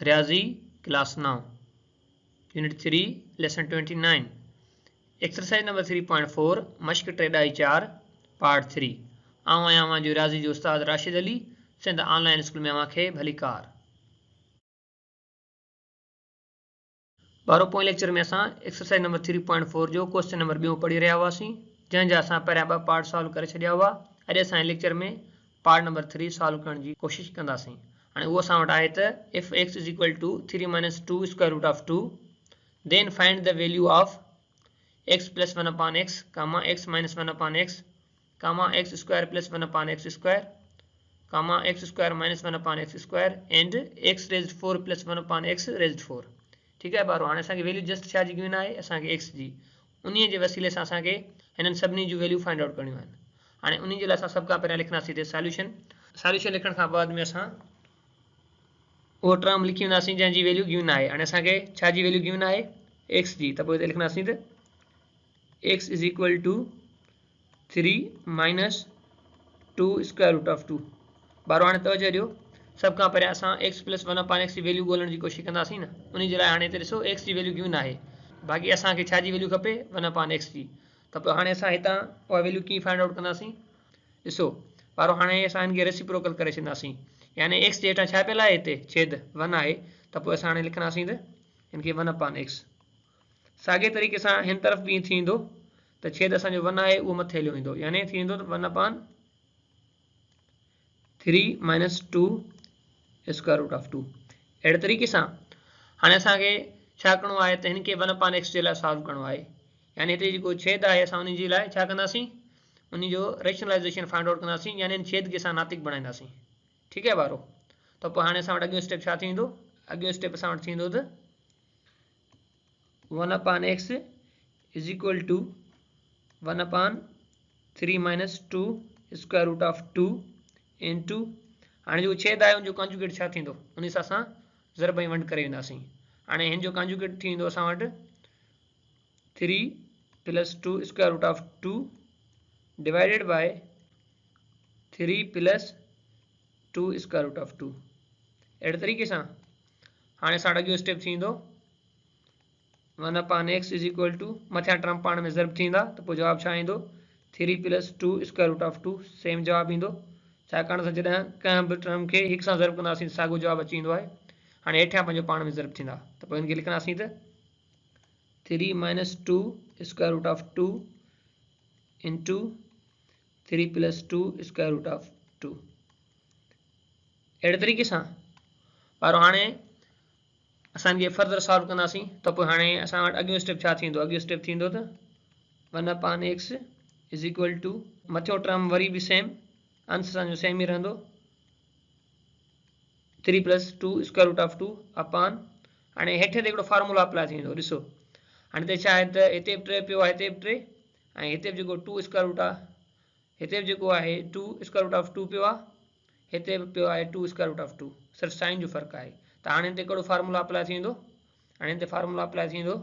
रियाजी class 9 unit 3 lesson 29 exercise number 3.4 मश्क ट्रेडाई 4 part 3 आऊं आहियां जो रियाजी जो उस्ताद राशिद अली सिंध ऑनलाइन स्कूल में अव्हांखे भली कार। बारो पोइ लेक्चर में असां एक्सरसाइज नंबर 3.4 जो क्वेश्चन नंबर 2 पढ़ी रहिया हुआसीं, जंहिंजा असां पहिरियां 2 पार्ट सॉल्व करे छॾिया हुआ। अॼु असां लेक्चर में पार्ट नंबर 3 सॉल्व करण जी कोशिश कंदासीं। हाणे उहो असां वटि आहे त if x is equal to 3 minus 2 square root of 2 then find the value of x plus 1 upon x comma x minus 1 upon x comma x square plus 1 upon x square comma x square minus 1 upon x square and x raised 4 plus 1 upon x raised 4। ठीक है बारो, हाणे असांखे value just छा जी given आहे, असांखे x जी, उन्हीअ जे वसीले सां असांखे हिननि सभिनी जूं वैल्यू फाइंड आउट करणियूं आहिनि। हाणे उन्हीअ जे लाइ असां सभु खां पहिरियां लिखंदासीं हिते सॉल्यूशन लिखण खां बाद में असां वो टर्म लिखी वेंदासीं जंहिंजी वैल्यू गिवन आहे। हाणे असांखे छा जी वैल्यू गिवन आहे, x जी, त पोइ हिते लिखंदासीं त x is equal to 3 minus 2 square root of 2। बारो हाणे तवजो ॾियो, सभ खां पहिरियां असां x प्लस 1 अपॉन x जी वैल्यू ॻोल्हण जी कोशिश कंदासीं न, उन जे लाइ हाणे हिते ॾिसो x जी वैल्यू गिवन आहे, बाक़ी असांखे छा जी वैल्यू खपे 1 अपॉन x जी। त पोइ हाणे असां हितां उहा वैल्यू कीअं फाइंड आउट कंदासीं, ॾिसो बारो हाणे असां हिनखे रेसिप्रोकल करे छॾींदासीं, यानी x जे हेठां छा पियल आहे, हिते छेद 1 आहे, त पोइ असां हाणे लिखंदासीं त हिनखे 1 अपॉन x। साॻे तरीक़े सां हिन तरफ़ बि थींदो त छेद असांजो 1 आहे उहो मथे हलियो ईंदो, यानी थींदो त 1 upon 3 minus 2 square root of 2। अहिड़े तरीक़े सां हाणे असांखे छा करिणो आहे त हिनखे 1 अपॉन x जे लाइ सॉल्व करिणो आहे, यानी हिते जेको छेद आहे असां उन जे लाइ छा कंदासीं, उन जो रेशनलाइजेशन फाइंड आउट कंदासीं, यानी छेद खे असां नातिक बणाईंदासीं। ठीकु आहे बारो, त पोइ हाणे असां वटि अॻियो स्टेप छा थींदो, अॻियो स्टेप असां वटि थींदो त 1 upon x is equal to 1 upon 3 minus 2 square root of 2 इंटू, हाणे जो छेद आहे उनजो कॉन्जुगेट छा थींदो, उन सां असां ज़रब ऐं वंड करे वेंदासीं। हाणे हिन जो कॉन्जुगेट थींदो असां वटि 3 plus 2 square root of 2 by बाय 3 प्लस 2 स्क्वायर रूट ऑफ 2। अहिड़े तरीक़े सां हाणे असां वटि अॻियो स्टेप थींदो 1 upon x is equal to, मथियां टर्म पाण में ज़रब थींदा त पोइ जवाबु छा ईंदो 3 plus 2 square root of 2, same जवाबु ईंदो, छाकाणि त जॾहिं कंहिं बि टर्म खे हिक सां ज़रब कंदासीं साॻियो जवाबु अची वेंदो आहे। हाणे हेठियां पंहिंजो पाण में ज़रब थींदा, त पोइ हिनखे लिखंदासीं त 3 माइनस 2 स्क्वायर रूट ऑफ 2 इंटू 3 प्लस 2 स्क्वायर रूट ऑफ 2। अहिड़े तरीक़े सां ॿारो हाणे असां इनखे फर्दर सॉल्व कंदासीं, त पोइ हाणे असां वटि अॻियो स्टेप छा थींदो, अॻियो स्टेप थींदो त 1 upon x is equal to, मथियों टर्म वरी बि सेम, अंश असांजो सेम ई रहंदो, 3 plus 2 square root of 2 upon, हाणे हेठि ते हिकिड़ो फार्मूला अप्लाई थींदो, ॾिसो हाणे हिते छा आहे त हिते बि 3 पियो आहे, हिते बि 3, ऐं हिते बि जेको 2 स्क्वायर रूट आहे, हिते बि जेको आहे 2 स्क्वायर रूट ऑफ 2 पियो आहे, हिते बि पियो आहे 2 स्क्वायर रूट ऑफ 2, सिर्फ़ु साइन जो फ़र्क़ु आहे। त हाणे हिते हिकिड़ो फार्मूला अप्लाई थींदो, हाणे हिते फार्मूला अप्लाई थींदो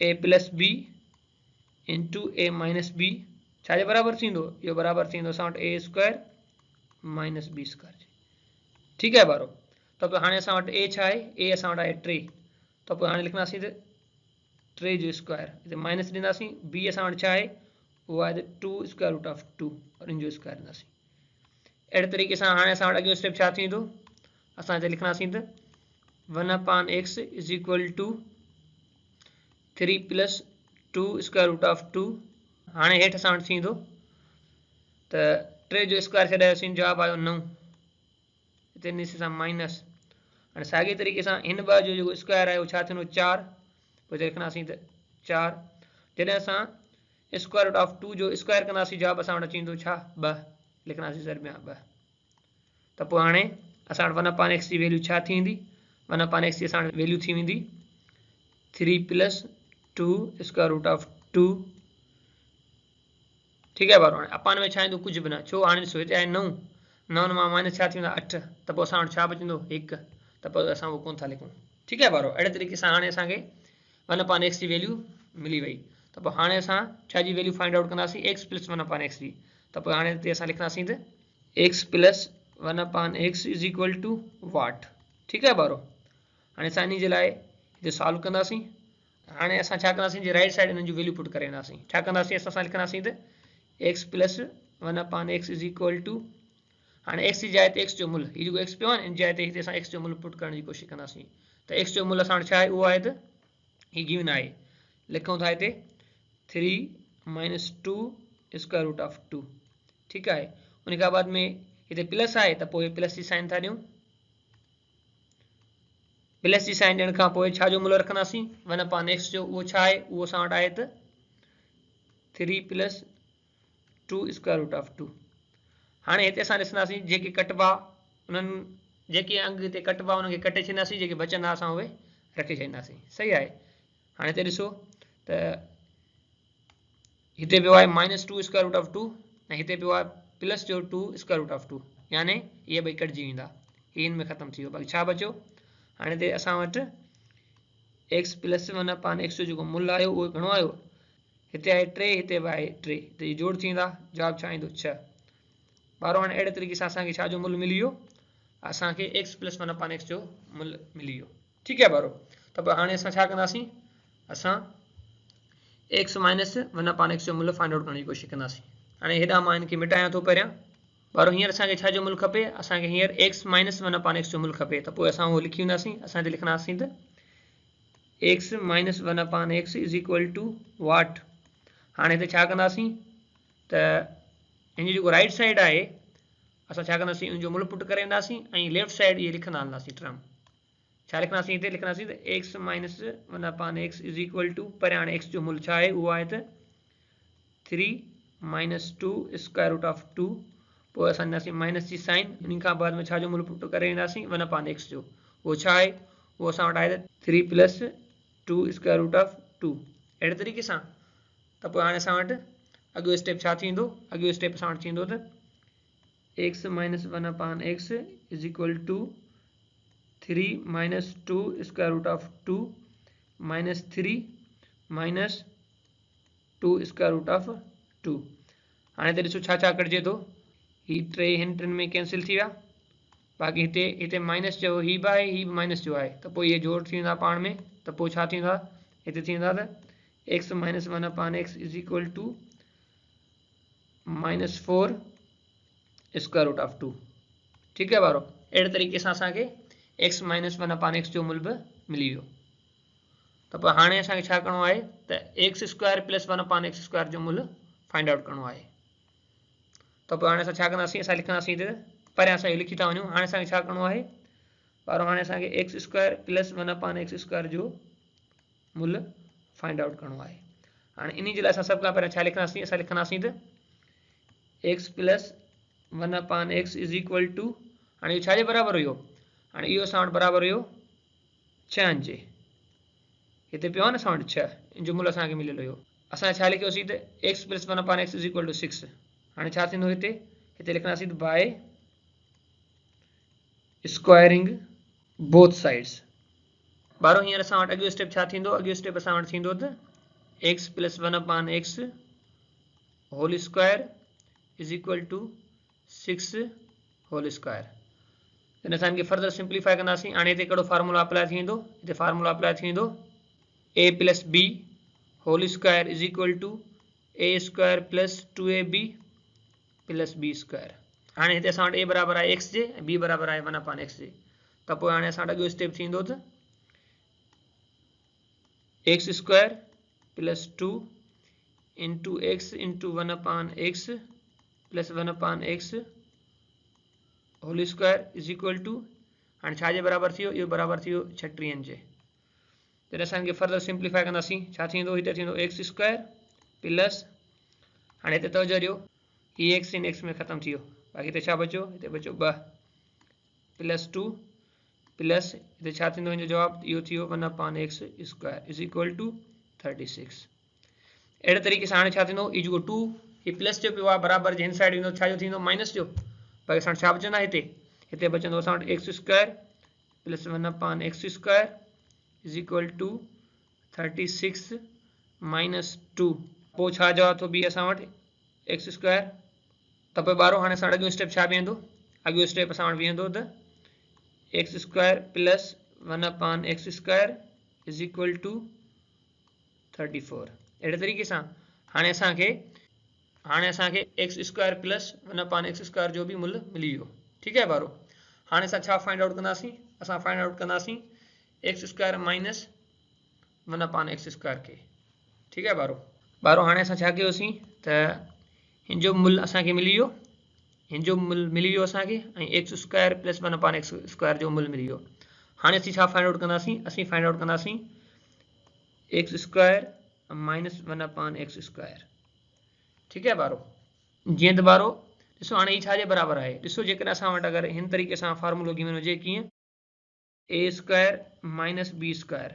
a plus B into A minus B, छाजे बराबरि थींदो, इहो बराबरि थींदो असां वटि A square minus B square. ठीकु आहे बारो, त पोइ हाणे असां वटि ए छा आहे, ए असां वटि आहे 3, त पोइ हाणे लिखंदासीं त 3 जो स्क्वायर, हिते माइनस ॾींदासीं, बी असां वटि छा आहे, उहो आहे 2 स्क्वायर रूट ऑफ 2 और इन जो स्क्वायर ॾींदासीं। अहिड़े तरीक़े सां हाणे असां वटि अॻियो स्टेप छा थींदो, असां हिते लिखंदासीं त 1 upon x is equal to 3 plus 2 square root of 2। हाणे हेठि असां वटि थींदो त 3 जो स्क्वायर छॾायोसीं, जवाबु आयो 9, हिते इन सां माइनस। हाणे साॻे तरीक़े सां हिन 2 जो जेको स्क्वायर आहे उहो छा थींदो 4, पोइ हिते लिखंदासीं त 4, जॾहिं असां स्क्वायर रूट ऑफ 2 जो स्क्वायर कंदासीं, जवाबु असां वटि अची वेंदो छा 2, लिखंदासीं ज़रबिया 2। त पोइ हाणे असां वटि 1 अपॉन x जी वैल्यू छा थींदी, 1 अपॉन x जी असां वटि वैल्यू थी वेंदी 3 प्लस 2 स्क्वायर रूट ऑफ 2। ठीकु आहे बारो, हाणे अपॉन में छा ईंदो, कुझु बि न, छो हाणे ॾिसो हिते आहे 9, 9 मां माइनस छा थी वेंदा 8, त पोइ असां वटि छा बचंदो 1, त पोइ असां उहो कोन था लिखूं। ठीकु आहे बारो, अहिड़े तरीक़े सां हाणे असांखे 1 अपॉन x जी वैल्यू मिली वई, त पोइ हाणे असां छा जी वैल्यू फाइंड आउट कंदासीं, x प्लस 1 अपॉन x जी। त पोइ हाणे हिते असां लिखंदासीं त x plus 1 upon x is equal to what, ठीक है ॿारो। हाणे असां इन जे लाइ हिते सॉल्व कंदासीं। हाणे असां छा कंदासीं जे राइट साइड इन्हनि जी वैल्यू पुट करे वेंदासीं। छा कंदासीं असां लिखंदासीं त x plus 1/x is equal to, हाणे x जी जाइ ते x जो मूल, ही जेको x पियो आहे इन जाइ ते हिते असां x जो मूल पुट करण जी कोशिशि कंदासीं। त x जो मूल असां वटि छा आहे, उहो आहे त ही गिवन आहे, लिखूं था हिते 3 - 2 स्क्वायर रूट ऑफ 2। ठीकु आहे। उन खां बाद में हिते प्लस आहे त पोइ प्लस जी साइन था ॾियूं। प्लस जी साइन ॾियण खां पोइ छा जो मूल रखंदासीं 1/x जो, उहो छा आहे, उहो असां वटि आहे त 3 + 2 स्क्वायर रूट ऑफ 2। हाणे हिते असां ॾिसंदासीं जेके कटबा उन्हनि जेके अंग हिते कटबा उन्हनि खे कटे छॾींदासीं, जेके बचंदा असां उहे रखे छॾींदासीं। सही आहे। हाणे हिते ॾिसो त हिते पियो आहे -2 स्क्वायर रूट ऑफ 2 ऐं हिते पियो आहे प्लस जो 2 स्क्वायर रूट ऑफ 2, यानी इहे ॿई कटिजी वेंदा, ही हिन में ख़तमु थी वियो। बाक़ी छा बचियो, हाणे हिते असां वटि x + 1/x जो जेको मूल आयो उहो घणो आयो, हिते आहे 3, हिते बि आहे 3, त इहे जोड़ थींदा, जवाब छा ईंदो 6। ॿारो हाणे अहिड़े तरीक़े सां असांखे छा जो मूल मिली वियो, असांखे x + 1/x जो मूल मिली वियो। ठीकु आहे ॿारो। त पोइ हाणे असां छा कंदासीं, असां x - 1/x जो मूल फाइंड आउट करण जी कोशिशि कंदासीं। हाणे हेॾा मां हिनखे मिटायां थो पहिरियां। ॿारो हींअर असांखे छा जो मूल खपे, असांखे हींअर x - 1/x जो मूल खपे, त पोइ असां उहो लिखी वेंदासीं। असां हिते लिखंदासीं त x - 1/x is equal to what. हाणे हिते छा कंदासीं त हिन जो जेको राइट साइड आहे असां छा कंदासीं, उन जो मूल पुट करे वेंदासीं ऐं लेफ्ट साइड इहे लिखंदा हलंदासीं टर्म। छा लिखंदासीं, हिते लिखंदासीं त x - 1/x is equal to, पर हाणे x जो मूल छा आहे, उहो आहे त 3 - 2 स्क्वायर रूट ऑफ 2। पोइ असां ॾींदासीं माइनस जी साइन, इन खां बाद में छा जो मूल पुट करे वेंदासीं 1/x जो, उहो छा आहे, उहो असां वटि आहे त 3 + 2 स्क्वायर रूट ऑफ 2। अहिड़े तरीक़े सां त पोइ हाणे असां वटि अॻियो स्टेप छा थींदो, अॻियो स्टेप असां वटि थींदो त x - 1/x is equal to 3 - 2 square root of 2 -3 - 2 square root of 2। हाणे हिते ॾिसो छा छा कटिजे थो, ही 3 हिन टिनि में कैंसिल थी विया, बाक़ी हिते माइनस जो ही बि आहे, ही बि माइनस जो आहे, त पोइ इहे जोड़ थी वेंदा पाण में। त पोइ छा थींदा, हिते थींदा त x - 1/x is equal to -4 square root of 2। ठीकु आहे ॿारो। अहिड़े तरीक़े सां असांखे x - 1/x जो मूल बि मिली वियो। त पोइ हाणे असांखे छा करिणो आहे त x² + 1/x² जो मूल फाइंड आउट करिणो आहे। त पोइ हाणे असां छा कंदासीं, असां लिखंदासीं हिते परियां असां लिखी था वञूं। हाणे असांखे छा करिणो आहे ॿारो, हाणे असांखे x² + 1/x² जो मूल फाइंड आउट करिणो आहे। हाणे इन जे लाइ असां सभ खां पहिरियां छा लिखंदासीं, असां लिखंदासीं त x + 1/x is equal to, हाणे इहो छाजे बराबरि हुयो, हाणे इहो असां वटि बराबरि हुयो 6 जे, हिते पियो आहे न असां वटि 6, इन जो मूल असांखे मिलियल हुयो। असां छा लिखियोसीं त x + 1/x is equal to 6। हाणे छा थींदो, हिते लिखंदासीं त बाय स्क्वायरिंग बोथ साइड्स। ॿारो हींअर असां वटि अॻियो स्टेप छा थींदो, अॻियो स्टेप असां वटि थींदो त x + 1/x whole square is equal to 6 whole square. हिन सां हिनखे फर्दर सिंप्लीफाई कंदासीं। हाणे हिते कहिड़ो फार्मूला अप्लाई थींदो, हिते फार्मूला अप्लाई थींदो a + b whole square is equal to a² + 2ab + b²। हाणे हिते असां वटि a बराबरि आहे x जे ऐं b बराबरि आहे 1/x जे। त पोइ हाणे असां वटि अॻियो स्टेप थींदो त x² + 2 × x × 1/x + 1/x whole square is equal to, हाणे छाजे बराबरि थी वियो, इहो बराबरि थी वियो 36 जे। त असांखे फर्दर सिंप्लीफाई कंदासीं, छा थींदो, हिते थींदो x² प्लस, हाणे हिते तवजो ॾियो ही x इन x में ख़तमु थी वियो, बाक़ी हिते छा बचियो, हिते बचियो 2 + 2 प्लस हिते छा थींदो, हिन जो जवाबु इहो थी वियो 1/x² इज़ इक्वल टू 36। अहिड़े तरीक़े सां हाणे छा थींदो, हीउ जेको 2 हीउ प्लस जो पियो आहे बराबरि जे हिन साइड ईंदो, छा जो थींदो, माइनस जो। बाक़ी असां वटि छा बचंदा, हिते बचंदो असां वटि x² + 1/x² is equal to 36 - 2। पोइ छा जवाबु थो बीहे असां वटि x²। त पोइ ॿारो हाणे असां अॻियो स्टेप छा बीहंदो, अॻियो स्टेप असां वटि बीहंदो त x square plus 1 upon x square is equal to 34। अड़े तरीक़े से हाणे असांखे x square plus 1 upon x square जो भी मुल्ह मिली वियो। ठीक है बारो। हाणे असां छा फाइंड आउट कंदासीं? असां फाइंड आउट कंदासीं x square minus 1 upon x square के। ठीक है बारो हाणे असां छा कयोसीं त हिन जो मुल्ह असांखे मिली वियो, हिन जो मुल्ह मिली वियो असांखे, ऐं x square plus 1 upon x square जो मुल्ह मिली वियो। हाणे असीं छा फाइंड आउट कंदासीं? असीं फाइंड आउट कंदासीं x square minus 1 upon x square. ठीक है बारो। जीअं त बारो ॾिसो हाणे ही छा जे बराबरि आहे? ॾिसो जेकॾहिं असां वटि अगरि हिन तरीक़े सां फार्मूलो गिवन हुजे कीअं ए स्क्वायर माइनस बी स्क्वायर,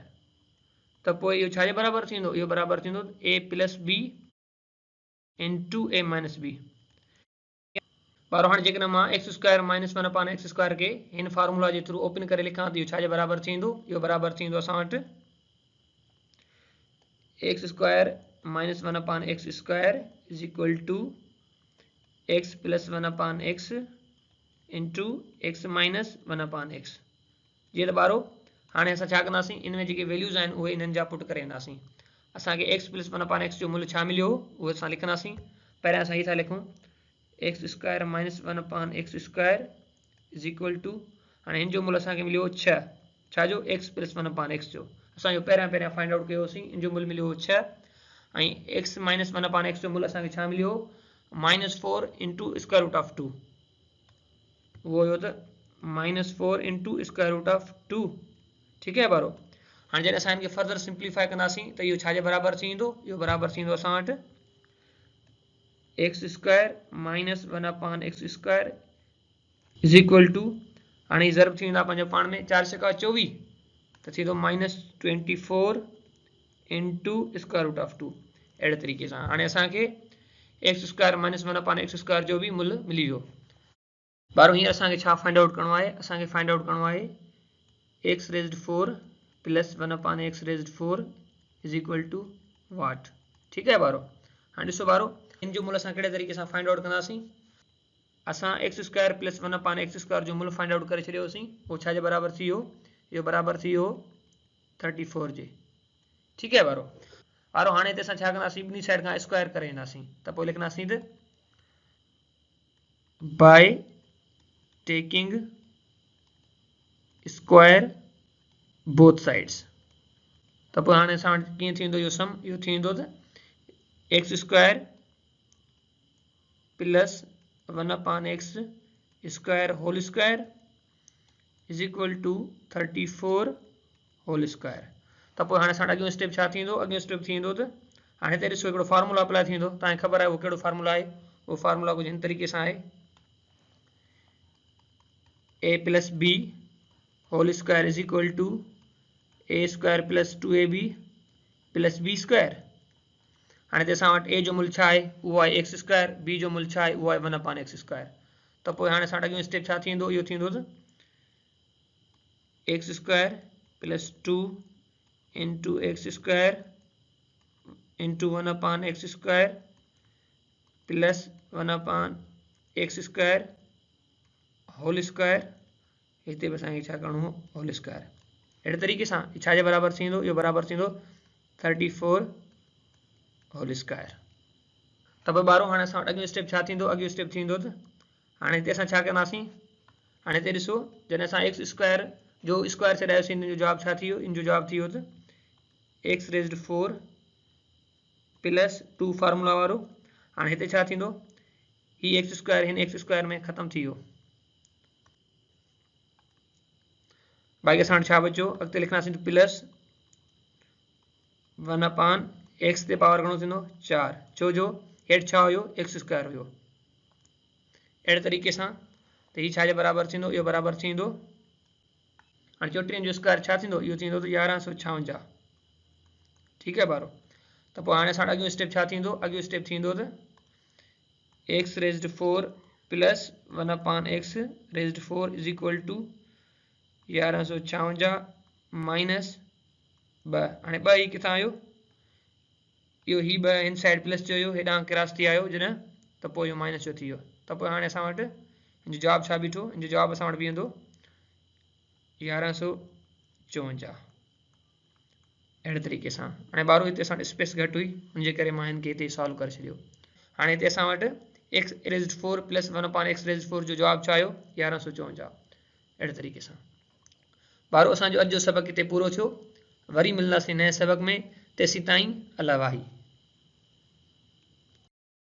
त पोइ इहो छा जे बराबरि थींदो? इहो बराबरि थींदो ए plus B into A minus B. बारो हाणे जेकॾहिं मां x square minus 1 upon x square के हिन फार्मूला जे थ्रू ओपन करे लिखां त इहो छा जे बराबरि थींदो? इहो बराबरि थींदो असां वटि x square minus 1 upon x square is equal to x plus 1 upon x into x minus 1 upon x. जीअं त बारो हाणे असां छा कंदासीं? इन में जेके वैल्यूज़ आहिनि उहे इन्हनि जा पुट करे वेंदासीं। असांखे एक्स प्लस 1 अपान एक्स जो मुल्ह छा मिलियो उहो असां लिखंदासीं। पहिरियां असां ही था लिखूं x square minus 1 upon x square is equal to, हाणे हिन जो मुल्ह असांखे मिलियो 6, छा जो? एक्स प्लस 1 अपान एक्स जो। असां पहिरियां फाइंड आउट कयोसीं, इन जो मुल्ह मिलियो 6, ऐं एक्स माइनस 1 अपान एक्स जो मुल्ह असांखे छा मिलियो? -4 इंटू स्क्वायर रूट ऑफ 2। उहो हुयो त -4 इंटू स्क्वायर रूट ऑफ 2। ठीक है बारो। हाणे जॾहिं असां हिनखे फर्दर सिंप्लीफाई कंदासीं त इहो छा जे बराबरि थींदो? इहो बराबरि थींदो असां वटि x square minus 1 upon x square is equal to, हाणे ज़रब थी वेंदा पंहिंजो पाण में, 4 छका 24 त थींदो -24 इंटू स्क्वायर रूट ऑफ 2। अहिड़े तरीक़े सां हाणे असांखे x square minus 1 upon x square जो भी मुल्ह मिली वियो। बारो हींअर असांखे छा फाइंड आउट करिणो आहे? असांखे फाइंड आउट करिणो आहे X raised 4 plus 1 upon x raised 4 is equal to what. ठीक है बारो। हाणे ॾिसो बारो इन जो मुल्ह असां कहिड़े तरीक़े सां फाइंड आउट कंदासीं? असां x square plus 1 upon x square जो मुल्ह फाइंड आउट करे छॾियोसीं। उहो छा जे बराबरि थी वियो? इहो बराबरि थी वियो 34 जे। ठीक है बारो हाणे हिते असां छा कंदासीं? ॿिनी साइड खां स्क्वायर करे वेंदासीं, त पोइ लिखंदासीं त by taking square both sides. त पोइ हाणे असां वटि कीअं थींदो इहो सम? इहो थींदो त x square plus 1 upon x square whole square is equal to 34 whole square. त पोइ हाणे असां वटि अॻियों स्टेप छा थींदो? अॻियों स्टेप थींदो त हाणे हिते ॾिसो हिकिड़ो फार्मूला अप्लाई थींदो। तव्हांखे ख़बर आहे उहो कहिड़ो फार्मूला आहे? उहो फार्मूला कुझु हिन तरीक़े सां आहे A plus B whole square is equal to A square plus 2ab प्लस बी स्क्वायर। हाणे हिते असां वटि ए जो मुल्ह छा आहे? उहो आहे एक्स स्क्वायर, बी जो मुल्ह छा आहे? उहो आहे 1 अपान एक्स स्क्वायर। त पोइ हाणे असां वटि अॻियों स्टेप छा थींदो? इहो थींदो त x square plus 2 into x square into 1 upon x square plus 1 upon x square whole square, हिते बि असांखे छा करिणो हो? Whole square. अहिड़े तरीक़े सां छा जे बराबरि थींदो? इहो बराबरि थींदो 34 होल स्क्वायर। त पोइ ॿारो हाणे असां वटि अॻियों स्टेप छा थींदो? अॻियों स्टेप थींदो त हाणे हिते असां छा कंदासीं? हाणे हिते ॾिसो जॾहिं असां एक्स स्क्वायर जो स्क्वायर छॾायोसीं, इन जो जवाबु छा थी वियो? इन जो जवाबु थी वियो त एक्स रेज़्ड 4 प्लस 2 फार्मूला वारो। हाणे हिते छा थींदो? ही एक्स स्क्वायर हिन एक्स स्क्वायर में ख़तमु थी वियो। बाक़ी असां वटि छा बचियो? अॻिते लिखंदासीं त प्लस 1 अपान एक्स ते पावर घणो थींदो? 4, छो जो हेठि छा हुयो? एक्स स्क्वायर हुयो। अहिड़े तरीक़े सां त हीउ छा जे बराबरि थींदो? इहो बराबरि थींदो, हाणे चोटीहनि जो स्क्वायर छा थींदो? इहो थींदो त 1156। ठीक है ॿारो। त पोइ हाणे असां वटि अॻियों स्टेप छा थींदो? अॻियों स्टेप थींदो त x raised 4 plus 1 upon x raised 4 is equal to 1156 minus 2। हाणे 2 ही किथां आयो? इहो ही 2 हिन साइड प्लस जो हुयो, हेॾां क्रॉस थी आयो जॾहिं, त पोइ इहो माइनस जो थी वियो। त पोइ हाणे असां वटि हिन जो जवाबु छा बीठो? हिन जो जवाबु असां वटि बीहंदो 1154 अहिड़े तरीक़े सां। हाणे ॿारहों हिते असां स्पेस घटि हुई उनजे करे मां हिन खे हिते सॉल्व करे छॾियो। हाणे हिते असां वटि x rays 4 plus 1/x rays 4 जो जवाबु छा आयो 1154 अहिड़े तरीक़े सां। ॿारहों असांजो अॼु जो सबक़ हिते पूरो थियो। वरी मिलंदासीं नए सबक़ में। तेसीं ताईं अल्लाह वाही।